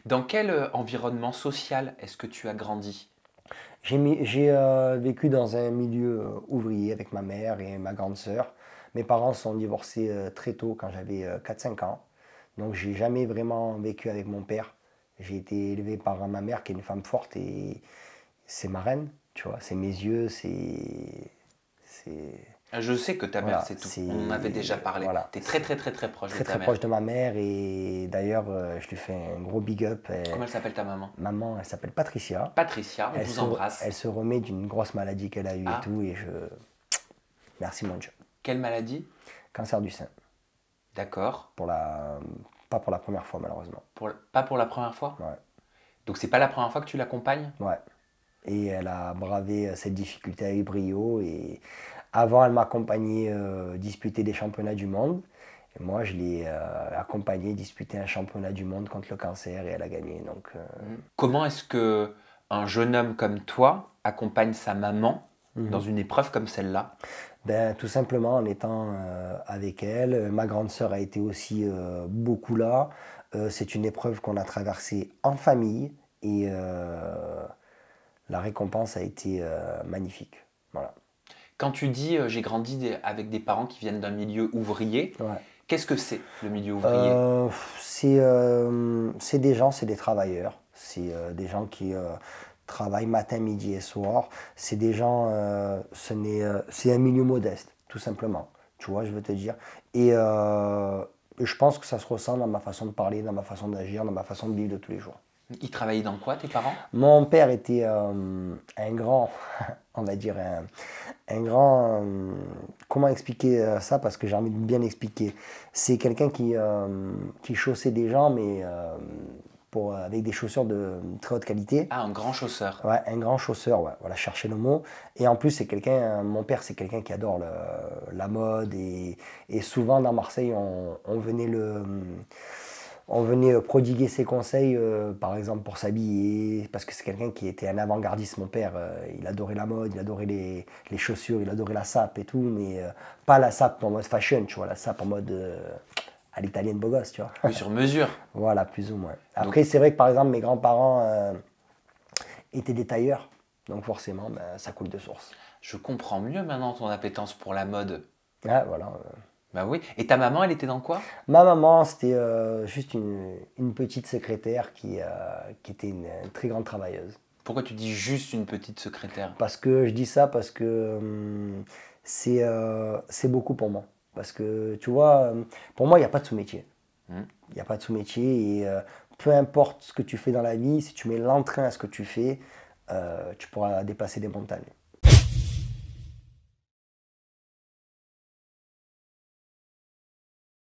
Dans quel environnement social est-ce que tu as grandi? J'ai vécu dans un milieu ouvrier avec ma mère et ma grande sœur. Mes parents sont divorcés très tôt, quand j'avais 4-5 ans. Donc j'ai jamais vraiment vécu avec mon père. J'ai été élevé par ma mère qui est une femme forte et c'est ma reine, tu vois. C'est mes yeux, c'est... Je sais que ta mère, Voilà, c'est tout. On en avait déjà c'est... parlé. Voilà, Tu es très c'est très très très proche de très ta très proche mère. de ma mère et d'ailleurs je lui fais un gros big up. Comment elle s'appelle ta maman? Maman, elle s'appelle Patricia. Patricia, on Elle vous se, embrasse. elle se remet d'une grosse maladie qu'elle a eue et Ah, tout et je... Merci mon Dieu. quelle maladie? Cancer du sein. D'accord. Pour la... Pas pour la première fois, malheureusement. Pas pour la première fois? Ouais. Donc c'est pas la première fois que tu l'accompagnes? Ouais. Et elle a bravé cette difficulté avec brio. Et avant, elle m'accompagnait disputer des championnats du monde. Et moi, je l'ai accompagnée disputer un championnat du monde contre le cancer et elle a gagné. Donc, Comment est-ce que un jeune homme comme toi accompagne sa maman dans mhm. une épreuve comme celle-là? Ben, tout simplement en étant avec elle. Ma grande sœur a été aussi beaucoup là. C'est une épreuve qu'on a traversée en famille et la récompense a été magnifique. Voilà. Quand tu dis j'ai grandi avec des parents qui viennent d'un milieu ouvrier, Ouais. qu'est-ce que c'est le milieu ouvrier? Euh, c'est des gens, c'est des travailleurs. C'est des gens qui travaillent matin, midi et soir. C'est des gens, c'est un milieu modeste, tout simplement. Tu vois, je veux te dire. Et je pense que ça se ressent dans ma façon de parler, dans ma façon d'agir, dans ma façon de vivre de tous les jours. Ils travaillaient dans quoi, tes parents? Mon père était un grand, on va dire, un grand... comment expliquer ça? Parce que j'ai envie de bien expliquer. C'est quelqu'un qui chaussait des gens, mais avec des chaussures de très haute qualité. Ah, un grand chausseur. Ouais, un grand chausseur, ouais, voilà, chercher le mot. Et en plus, c'est quelqu'un, mon père, c'est quelqu'un qui adore la mode. Et souvent, dans Marseille, on venait prodiguer ses conseils, par exemple pour s'habiller, parce que c'est quelqu'un qui était un avant-gardiste, mon père. Il adorait la mode, il adorait les chaussures, il adorait la sape et tout, mais pas la sape en mode fashion, tu vois, la sape en mode à l'italienne beau gosse, tu vois. Oui, sur mesure. Voilà, plus ou moins. Donc, Après, c'est vrai que par exemple, mes grands-parents étaient des tailleurs, donc forcément, ben, ça coule de source. je comprends mieux maintenant ton appétence pour la mode. Ah, voilà. Bah oui. Et ta maman, elle était dans quoi? Ma maman, c'était juste une petite secrétaire qui était une très grande travailleuse. Pourquoi tu dis juste une petite secrétaire? Parce que je dis ça parce que c'est beaucoup pour moi. Parce que tu vois, pour moi, il n'y a pas de sous-métier. Hmm. Il n'y a pas de sous-métier et peu importe ce que tu fais dans la vie, si tu mets l'entrain à ce que tu fais, tu pourras dépasser des montagnes.